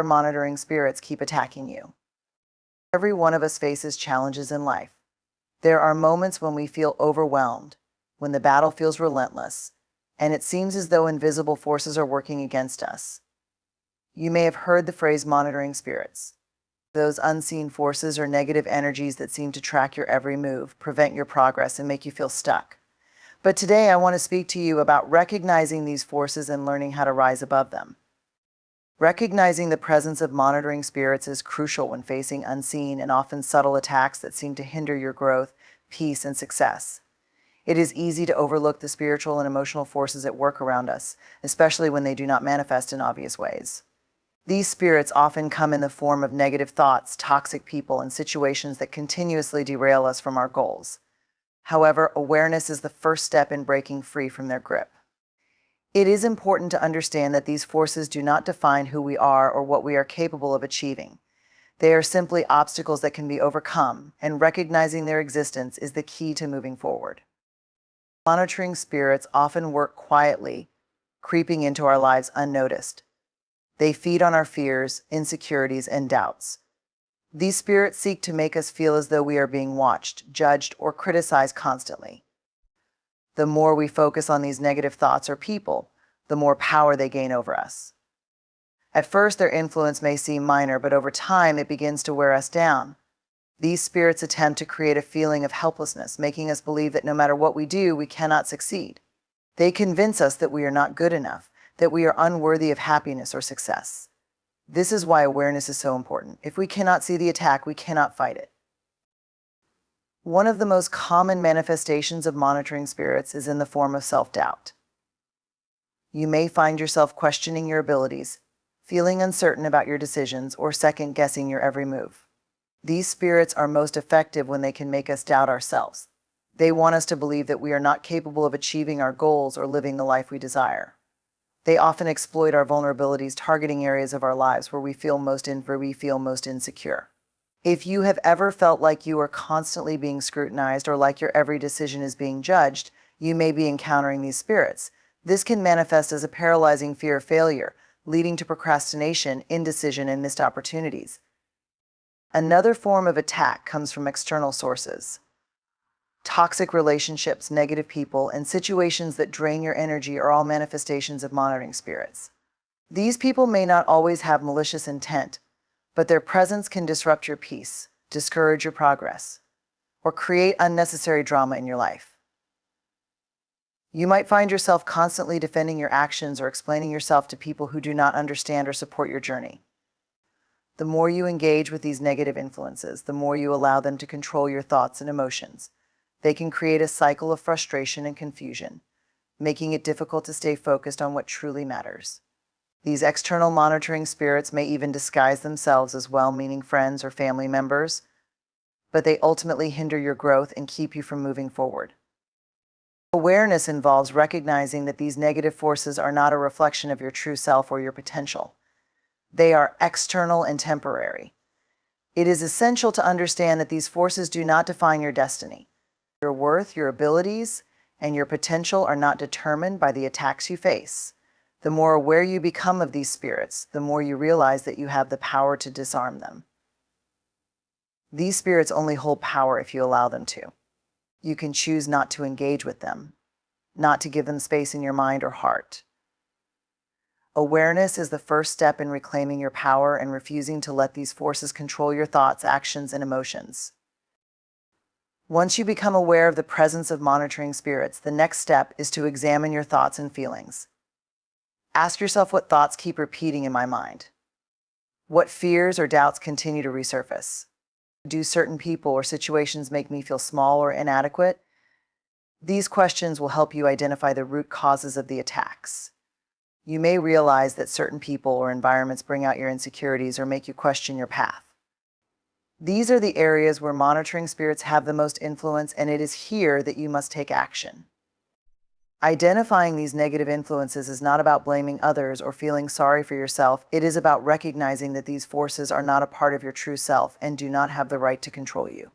monitoring spirits keep attacking you. Every one of us faces challenges in life. There are moments when we feel overwhelmed, when the battle feels relentless, and it seems as though invisible forces are working against us. You may have heard the phrase monitoring spirits. Those unseen forces or negative energies that seem to track your every move, prevent your progress, and make you feel stuck. But today I want to speak to you about recognizing these forces and learning how to rise above them. Recognizing the presence of monitoring spirits is crucial when facing unseen and often subtle attacks that seem to hinder your growth, peace, and success. It is easy to overlook the spiritual and emotional forces at work around us, especially when they do not manifest in obvious ways. These spirits often come in the form of negative thoughts, toxic people, and situations that continuously derail us from our goals. However, awareness is the first step in breaking free from their grip. It is important to understand that these forces do not define who we are or what we are capable of achieving. They are simply obstacles that can be overcome, and recognizing their existence is the key to moving forward. Monitoring spirits often work quietly, creeping into our lives unnoticed. They feed on our fears, insecurities, and doubts. These spirits seek to make us feel as though we are being watched, judged, or criticized constantly. The more we focus on these negative thoughts or people, the more power they gain over us. At first, their influence may seem minor, but over time, it begins to wear us down. These spirits attempt to create a feeling of helplessness, making us believe that no matter what we do, we cannot succeed. They convince us that we are not good enough, that we are unworthy of happiness or success. This is why awareness is so important. If we cannot see the attack, we cannot fight it. One of the most common manifestations of monitoring spirits is in the form of self-doubt. You may find yourself questioning your abilities, feeling uncertain about your decisions, or second-guessing your every move. These spirits are most effective when they can make us doubt ourselves. They want us to believe that we are not capable of achieving our goals or living the life we desire. They often exploit our vulnerabilities, targeting areas of our lives where we feel most insecure. If you have ever felt like you are constantly being scrutinized or like your every decision is being judged, you may be encountering these spirits. This can manifest as a paralyzing fear of failure, leading to procrastination, indecision, and missed opportunities. Another form of attack comes from external sources. Toxic relationships, negative people, and situations that drain your energy are all manifestations of monitoring spirits. These people may not always have malicious intent, but their presence can disrupt your peace, discourage your progress, or create unnecessary drama in your life. You might find yourself constantly defending your actions or explaining yourself to people who do not understand or support your journey. The more you engage with these negative influences, the more you allow them to control your thoughts and emotions. They can create a cycle of frustration and confusion, making it difficult to stay focused on what truly matters. These external monitoring spirits may even disguise themselves as well-meaning friends or family members, but they ultimately hinder your growth and keep you from moving forward. Awareness involves recognizing that these negative forces are not a reflection of your true self or your potential. They are external and temporary. It is essential to understand that these forces do not define your destiny. Your worth, your abilities, and your potential are not determined by the attacks you face. The more aware you become of these spirits, the more you realize that you have the power to disarm them. These spirits only hold power if you allow them to. You can choose not to engage with them, not to give them space in your mind or heart. Awareness is the first step in reclaiming your power and refusing to let these forces control your thoughts, actions, and emotions. Once you become aware of the presence of monitoring spirits, the next step is to examine your thoughts and feelings. Ask yourself, what thoughts keep repeating in my mind? What fears or doubts continue to resurface? Do certain people or situations make me feel small or inadequate? These questions will help you identify the root causes of the attacks. You may realize that certain people or environments bring out your insecurities or make you question your path. These are the areas where monitoring spirits have the most influence, and it is here that you must take action. Identifying these negative influences is not about blaming others or feeling sorry for yourself. It is about recognizing that these forces are not a part of your true self and do not have the right to control you.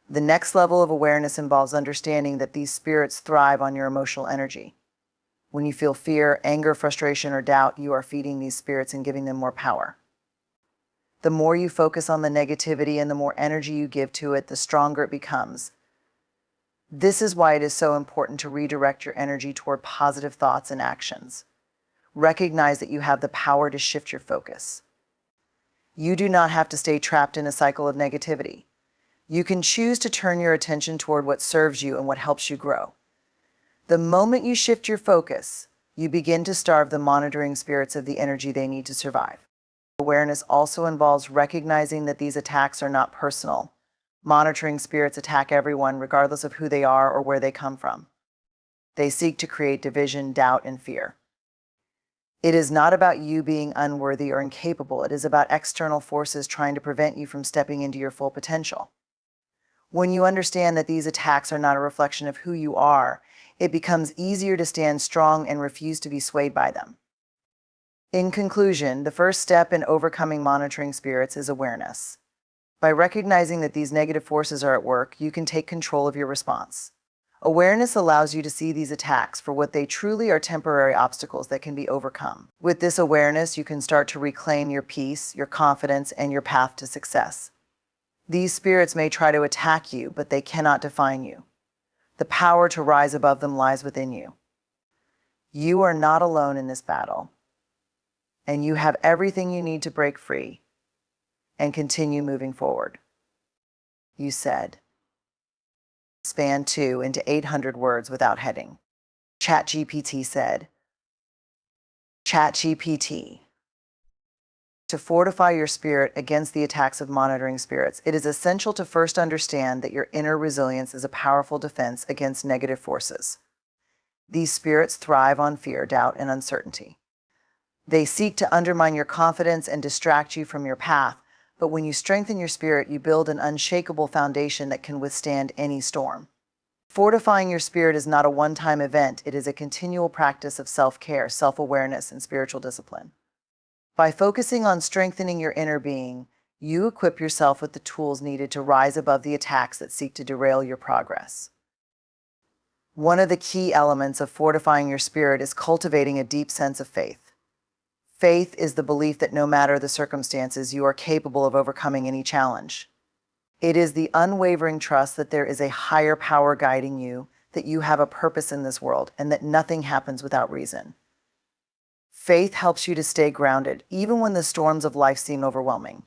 The next level of awareness involves understanding that these spirits thrive on your emotional energy. When you feel fear, anger, frustration, or doubt, you are feeding these spirits and giving them more power. The more you focus on the negativity and the more energy you give to it, the stronger it becomes. This is why it is so important to redirect your energy toward positive thoughts and actions. Recognize that you have the power to shift your focus. You do not have to stay trapped in a cycle of negativity. You can choose to turn your attention toward what serves you and what helps you grow. The moment you shift your focus, you begin to starve the monitoring spirits of the energy they need to survive. Awareness also involves recognizing that these attacks are not personal. Monitoring spirits attack everyone, regardless of who they are or where they come from. They seek to create division, doubt, and fear. It is not about you being unworthy or incapable. It is about external forces trying to prevent you from stepping into your full potential. When you understand that these attacks are not a reflection of who you are, it becomes easier to stand strong and refuse to be swayed by them. In conclusion, the first step in overcoming monitoring spirits is awareness. By recognizing that these negative forces are at work, you can take control of your response. Awareness allows you to see these attacks for what they truly are: temporary obstacles that can be overcome. With this awareness, you can start to reclaim your peace, your confidence, and your path to success. These spirits may try to attack you, but they cannot define you. The power to rise above them lies within you. You are not alone in this battle, and you have everything you need to break free and continue moving forward. You said. Span 2 into 800 words without heading. ChatGPT said. ChatGPT. To fortify your spirit against the attacks of monitoring spirits, it is essential to first understand that your inner resilience is a powerful defense against negative forces. These spirits thrive on fear, doubt, and uncertainty. They seek to undermine your confidence and distract you from your path, but when you strengthen your spirit, you build an unshakable foundation that can withstand any storm. Fortifying your spirit is not a one-time event. It is a continual practice of self-care, self-awareness, and spiritual discipline. By focusing on strengthening your inner being, you equip yourself with the tools needed to rise above the attacks that seek to derail your progress. One of the key elements of fortifying your spirit is cultivating a deep sense of faith. Faith is the belief that no matter the circumstances, you are capable of overcoming any challenge. It is the unwavering trust that there is a higher power guiding you, that you have a purpose in this world, and that nothing happens without reason. Faith helps you to stay grounded, even when the storms of life seem overwhelming.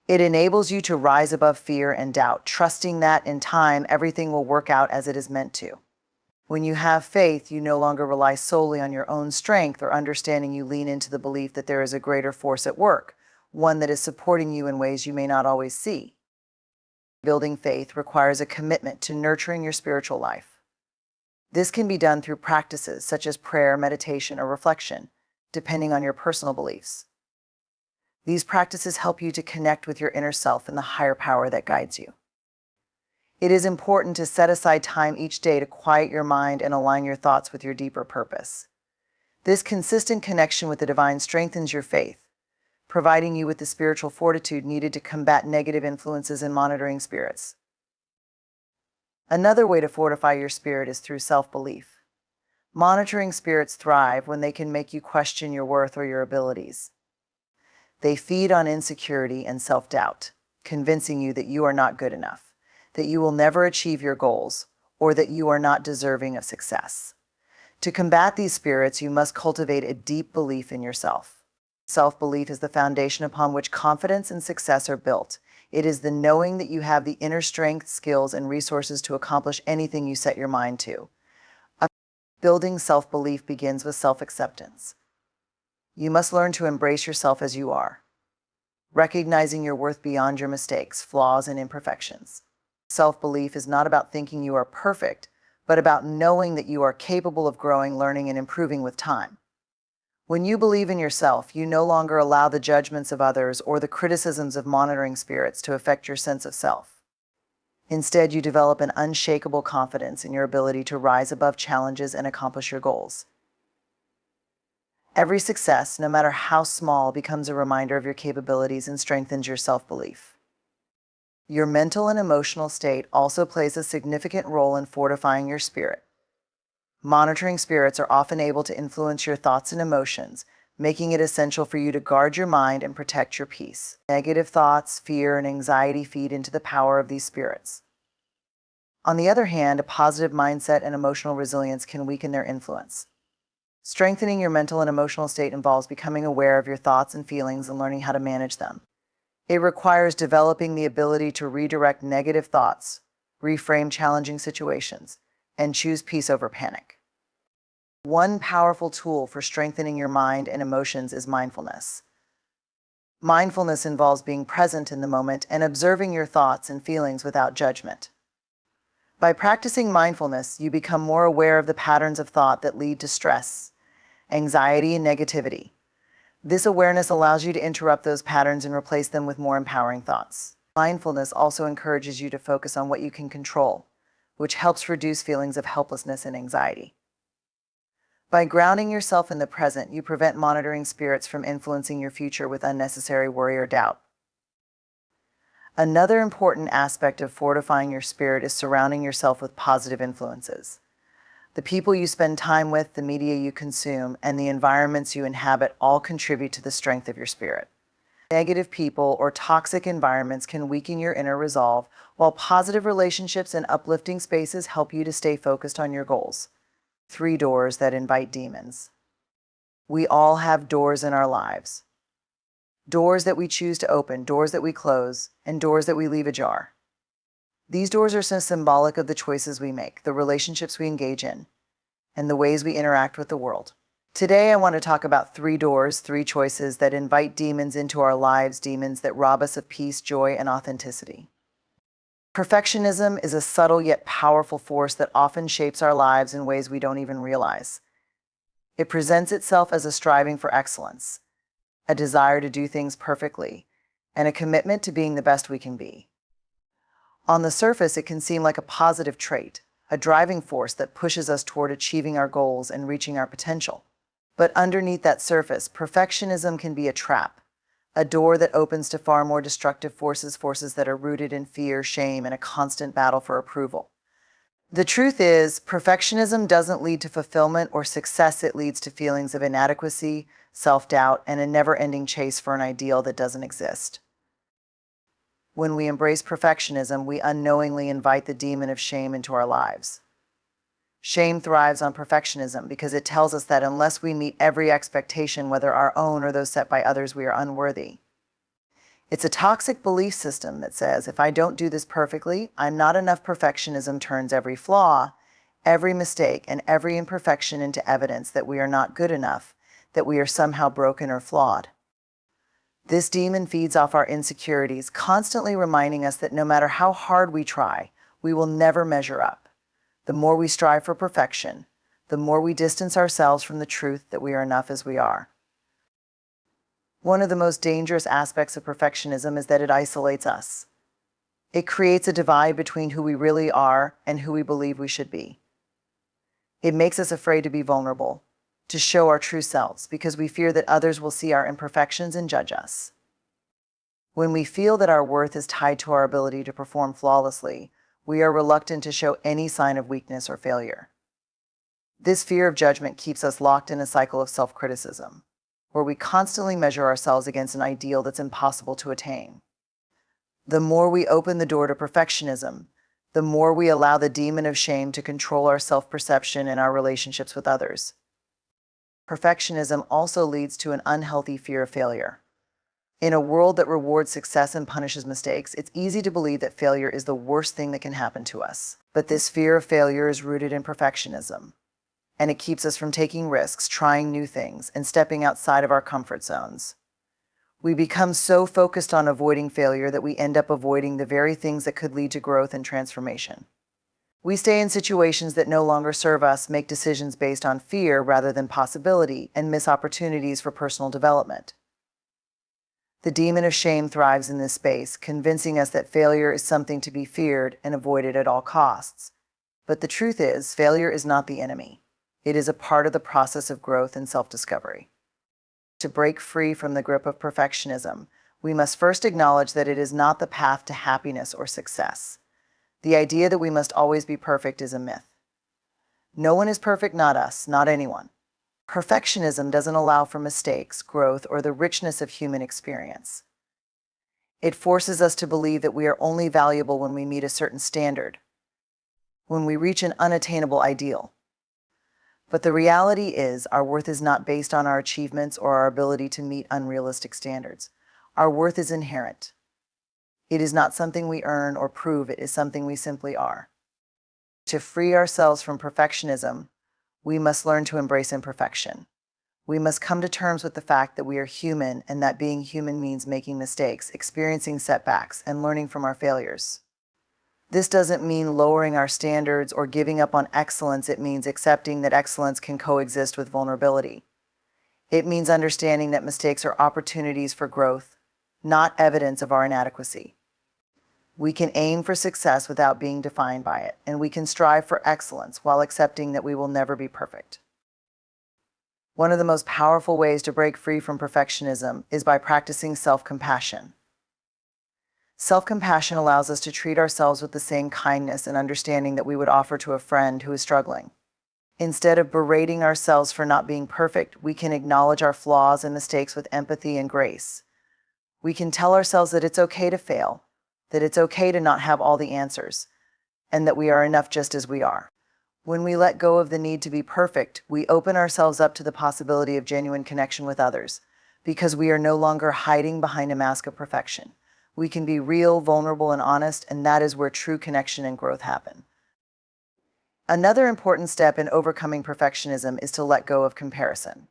It enables you to rise above fear and doubt, trusting that in time everything will work out as it is meant to. When you have faith, you no longer rely solely on your own strength or understanding. You lean into the belief that there is a greater force at work, one that is supporting you in ways you may not always see. Building faith requires a commitment to nurturing your spiritual life. This can be done through practices such as prayer, meditation, or reflection, depending on your personal beliefs. These practices help you to connect with your inner self and the higher power that guides you. It is important to set aside time each day to quiet your mind and align your thoughts with your deeper purpose. This consistent connection with the divine strengthens your faith, providing you with the spiritual fortitude needed to combat negative influences and monitoring spirits. Another way to fortify your spirit is through self-belief. Monitoring spirits thrive when they can make you question your worth or your abilities. They feed on insecurity and self-doubt, convincing you that you are not good enough, that you will never achieve your goals, or that you are not deserving of success. To combat these spirits, you must cultivate a deep belief in yourself. Self-belief is the foundation upon which confidence and success are built. It is the knowing that you have the inner strength, skills, and resources to accomplish anything you set your mind to. Building self-belief begins with self-acceptance. You must learn to embrace yourself as you are, recognizing your worth beyond your mistakes, flaws, and imperfections. Self-belief is not about thinking you are perfect, but about knowing that you are capable of growing, learning, and improving with time. When you believe in yourself, you no longer allow the judgments of others or the criticisms of monitoring spirits to affect your sense of self. Instead, you develop an unshakable confidence in your ability to rise above challenges and accomplish your goals. Every success, no matter how small, becomes a reminder of your capabilities and strengthens your self-belief. Your mental and emotional state also plays a significant role in fortifying your spirit. Monitoring spirits are often able to influence your thoughts and emotions, making it essential for you to guard your mind and protect your peace. Negative thoughts, fear, and anxiety feed into the power of these spirits. On the other hand, a positive mindset and emotional resilience can weaken their influence. Strengthening your mental and emotional state involves becoming aware of your thoughts and feelings and learning how to manage them. It requires developing the ability to redirect negative thoughts, reframe challenging situations, and choose peace over panic. One powerful tool for strengthening your mind and emotions is mindfulness. Mindfulness involves being present in the moment and observing your thoughts and feelings without judgment. By practicing mindfulness, you become more aware of the patterns of thought that lead to stress, anxiety, and negativity. This awareness allows you to interrupt those patterns and replace them with more empowering thoughts. Mindfulness also encourages you to focus on what you can control, which helps reduce feelings of helplessness and anxiety. By grounding yourself in the present, you prevent monitoring spirits from influencing your future with unnecessary worry or doubt. Another important aspect of fortifying your spirit is surrounding yourself with positive influences. The people you spend time with, the media you consume, and the environments you inhabit all contribute to the strength of your spirit. Negative people or toxic environments can weaken your inner resolve, while positive relationships and uplifting spaces help you to stay focused on your goals. 3 doors that invite demons. We all have doors in our lives. Doors that we choose to open, doors that we close, and doors that we leave ajar. These doors are so symbolic of the choices we make, the relationships we engage in, and the ways we interact with the world. Today, I want to talk about 3 doors, 3 choices that invite demons into our lives, demons that rob us of peace, joy, and authenticity. Perfectionism is a subtle yet powerful force that often shapes our lives in ways we don't even realize. It presents itself as a striving for excellence, a desire to do things perfectly, and a commitment to being the best we can be. On the surface, it can seem like a positive trait, a driving force that pushes us toward achieving our goals and reaching our potential. But underneath that surface, perfectionism can be a trap, a door that opens to far more destructive forces that are rooted in fear, shame, and a constant battle for approval. The truth is, perfectionism doesn't lead to fulfillment or success. It leads to feelings of inadequacy, self-doubt, and a never-ending chase for an ideal that doesn't exist. When we embrace perfectionism, we unknowingly invite the demon of shame into our lives. Shame thrives on perfectionism because it tells us that unless we meet every expectation, whether our own or those set by others, we are unworthy. It's a toxic belief system that says, if I don't do this perfectly, I'm not enough. Perfectionism turns every flaw, every mistake, and every imperfection into evidence that we are not good enough, that we are somehow broken or flawed. This demon feeds off our insecurities, constantly reminding us that no matter how hard we try, we will never measure up. The more we strive for perfection, the more we distance ourselves from the truth that we are enough as we are. One of the most dangerous aspects of perfectionism is that it isolates us. It creates a divide between who we really are and who we believe we should be. It makes us afraid to be vulnerable, to show our true selves, because we fear that others will see our imperfections and judge us. When we feel that our worth is tied to our ability to perform flawlessly, we are reluctant to show any sign of weakness or failure. This fear of judgment keeps us locked in a cycle of self-criticism, where we constantly measure ourselves against an ideal that's impossible to attain. The more we open the door to perfectionism, the more we allow the demon of shame to control our self-perception and our relationships with others. Perfectionism also leads to an unhealthy fear of failure. In a world that rewards success and punishes mistakes, it's easy to believe that failure is the worst thing that can happen to us. But this fear of failure is rooted in perfectionism, and it keeps us from taking risks, trying new things, and stepping outside of our comfort zones. We become so focused on avoiding failure that we end up avoiding the very things that could lead to growth and transformation. We stay in situations that no longer serve us, make decisions based on fear rather than possibility, and miss opportunities for personal development. The demon of shame thrives in this space, convincing us that failure is something to be feared and avoided at all costs. But the truth is, failure is not the enemy. It is a part of the process of growth and self-discovery. To break free from the grip of perfectionism, we must first acknowledge that it is not the path to happiness or success. The idea that we must always be perfect is a myth. No one is perfect, not us, not anyone. Perfectionism doesn't allow for mistakes, growth, or the richness of human experience. It forces us to believe that we are only valuable when we meet a certain standard, when we reach an unattainable ideal. But the reality is, our worth is not based on our achievements or our ability to meet unrealistic standards. Our worth is inherent. It is not something we earn or prove, it is something we simply are. To free ourselves from perfectionism, we must learn to embrace imperfection. We must come to terms with the fact that we are human and that being human means making mistakes, experiencing setbacks, and learning from our failures. This doesn't mean lowering our standards or giving up on excellence. It means accepting that excellence can coexist with vulnerability. It means understanding that mistakes are opportunities for growth, not evidence of our inadequacy. We can aim for success without being defined by it, and we can strive for excellence while accepting that we will never be perfect. One of the most powerful ways to break free from perfectionism is by practicing self-compassion. Self-compassion allows us to treat ourselves with the same kindness and understanding that we would offer to a friend who is struggling. Instead of berating ourselves for not being perfect, we can acknowledge our flaws and mistakes with empathy and grace. We can tell ourselves that it's okay to fail, that it's okay to not have all the answers, and that we are enough just as we are. When we let go of the need to be perfect, we open ourselves up to the possibility of genuine connection with others, because we are no longer hiding behind a mask of perfection. We can be real, vulnerable, and honest, and that is where true connection and growth happen. Another important step in overcoming perfectionism is to let go of comparison.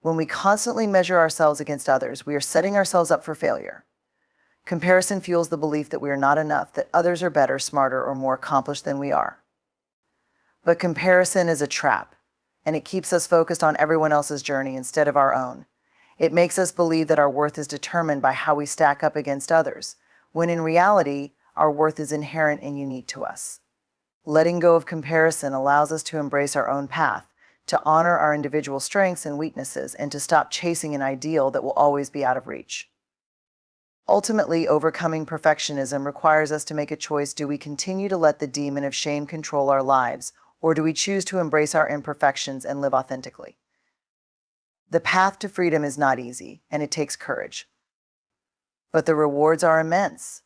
When we constantly measure ourselves against others, we are setting ourselves up for failure. Comparison fuels the belief that we are not enough, that others are better, smarter, or more accomplished than we are. But comparison is a trap, and it keeps us focused on everyone else's journey instead of our own. It makes us believe that our worth is determined by how we stack up against others, when in reality, our worth is inherent and unique to us. Letting go of comparison allows us to embrace our own path, to honor our individual strengths and weaknesses, and to stop chasing an ideal that will always be out of reach. Ultimately, overcoming perfectionism requires us to make a choice. Do we continue to let the demon of shame control our lives, or do we choose to embrace our imperfections and live authentically? The path to freedom is not easy, and it takes courage. But the rewards are immense.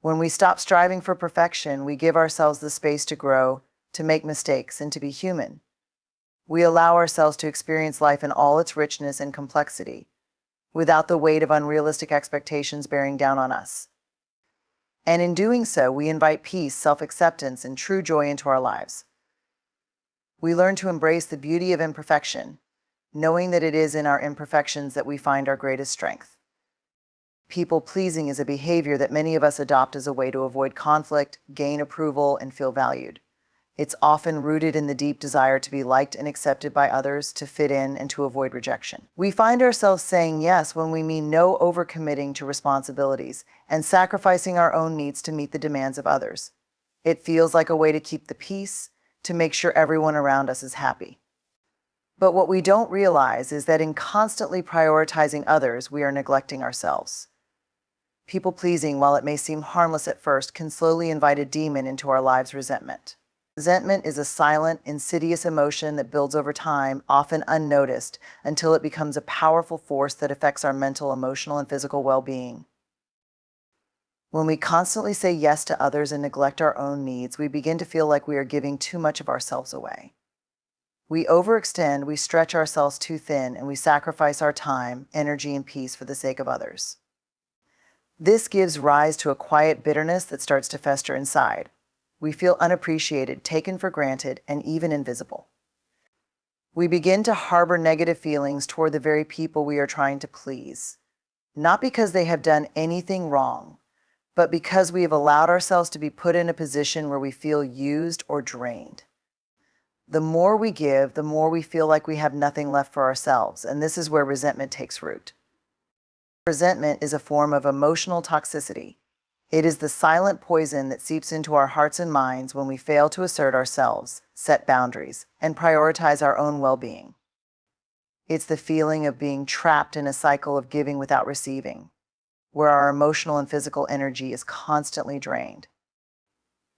When we stop striving for perfection, we give ourselves the space to grow, to make mistakes, and to be human. We allow ourselves to experience life in all its richness and complexity, without the weight of unrealistic expectations bearing down on us. And in doing so, we invite peace, self-acceptance, and true joy into our lives. We learn to embrace the beauty of imperfection, knowing that it is in our imperfections that we find our greatest strength. People-pleasing is a behavior that many of us adopt as a way to avoid conflict, gain approval, and feel valued. It's often rooted in the deep desire to be liked and accepted by others, to fit in, and to avoid rejection. We find ourselves saying yes when we mean no, overcommitting to responsibilities, and sacrificing our own needs to meet the demands of others. It feels like a way to keep the peace, to make sure everyone around us is happy. But what we don't realize is that in constantly prioritizing others, we are neglecting ourselves. People-pleasing, while it may seem harmless at first, can slowly invite a demon into our lives: resentment. Resentment is a silent, insidious emotion that builds over time, often unnoticed, until it becomes a powerful force that affects our mental, emotional, and physical well-being. When we constantly say yes to others and neglect our own needs, we begin to feel like we are giving too much of ourselves away. We overextend, we stretch ourselves too thin, and we sacrifice our time, energy, and peace for the sake of others. This gives rise to a quiet bitterness that starts to fester inside. We feel unappreciated, taken for granted, and even invisible. We begin to harbor negative feelings toward the very people we are trying to please, not because they have done anything wrong, but because we have allowed ourselves to be put in a position where we feel used or drained. The more we give, the more we feel like we have nothing left for ourselves, and this is where resentment takes root. Resentment is a form of emotional toxicity. It is the silent poison that seeps into our hearts and minds when we fail to assert ourselves, set boundaries, and prioritize our own well-being. It's the feeling of being trapped in a cycle of giving without receiving, where our emotional and physical energy is constantly drained.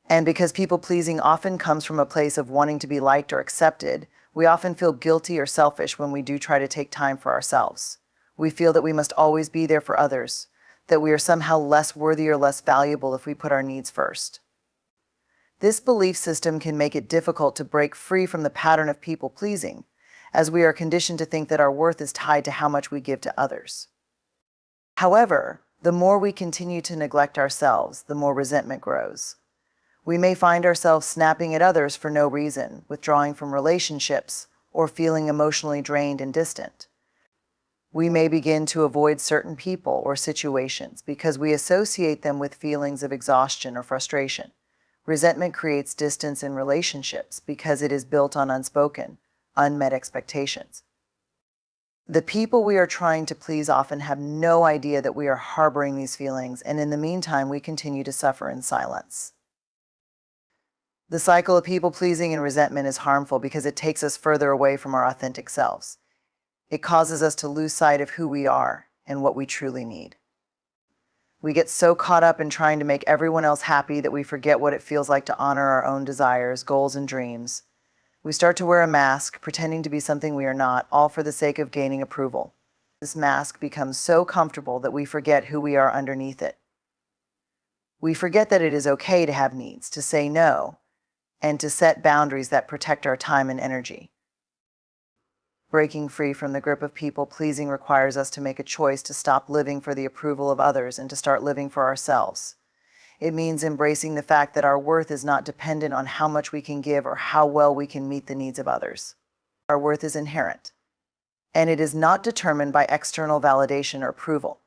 And because people pleasing often comes from a place of wanting to be liked or accepted, we often feel guilty or selfish when we do try to take time for ourselves. We feel that we must always be there for others, that we are somehow less worthy or less valuable if we put our needs first. This belief system can make it difficult to break free from the pattern of people pleasing, as we are conditioned to think that our worth is tied to how much we give to others. However, the more we continue to neglect ourselves, the more resentment grows. We may find ourselves snapping at others for no reason, withdrawing from relationships, or feeling emotionally drained and distant. We may begin to avoid certain people or situations because we associate them with feelings of exhaustion or frustration. Resentment creates distance in relationships because it is built on unspoken, unmet expectations. The people we are trying to please often have no idea that we are harboring these feelings, and in the meantime, we continue to suffer in silence. The cycle of people-pleasing and resentment is harmful because it takes us further away from our authentic selves. It causes us to lose sight of who we are and what we truly need. We get so caught up in trying to make everyone else happy that we forget what it feels like to honor our own desires, goals, and dreams. We start to wear a mask, pretending to be something we are not, all for the sake of gaining approval. This mask becomes so comfortable that we forget who we are underneath it. We forget that it is okay to have needs, to say no, and to set boundaries that protect our time and energy. Breaking free from the grip of people-pleasing requires us to make a choice to stop living for the approval of others and to start living for ourselves. It means embracing the fact that our worth is not dependent on how much we can give or how well we can meet the needs of others. Our worth is inherent, and it is not determined by external validation or approval.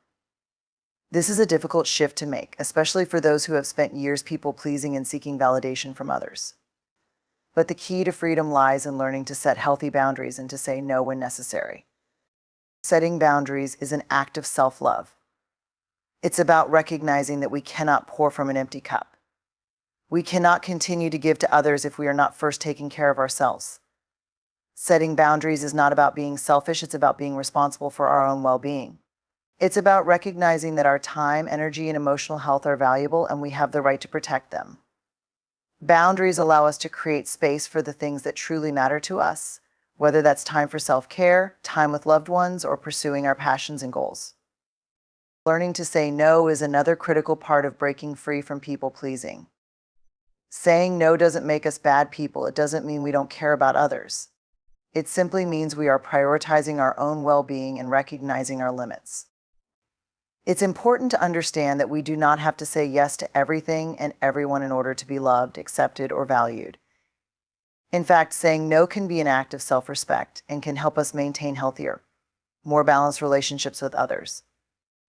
This is a difficult shift to make, especially for those who have spent years people-pleasing and seeking validation from others. But the key to freedom lies in learning to set healthy boundaries and to say no when necessary. Setting boundaries is an act of self-love. It's about recognizing that we cannot pour from an empty cup. We cannot continue to give to others if we are not first taking care of ourselves. Setting boundaries is not about being selfish, it's about being responsible for our own well-being. It's about recognizing that our time, energy, and emotional health are valuable and we have the right to protect them. Boundaries allow us to create space for the things that truly matter to us, whether that's time for self-care, time with loved ones, or pursuing our passions and goals. Learning to say no is another critical part of breaking free from people-pleasing. Saying no doesn't make us bad people. It doesn't mean we don't care about others. It simply means we are prioritizing our own well-being and recognizing our limits. It's important to understand that we do not have to say yes to everything and everyone in order to be loved, accepted, or valued. In fact, saying no can be an act of self-respect and can help us maintain healthier, more balanced relationships with others.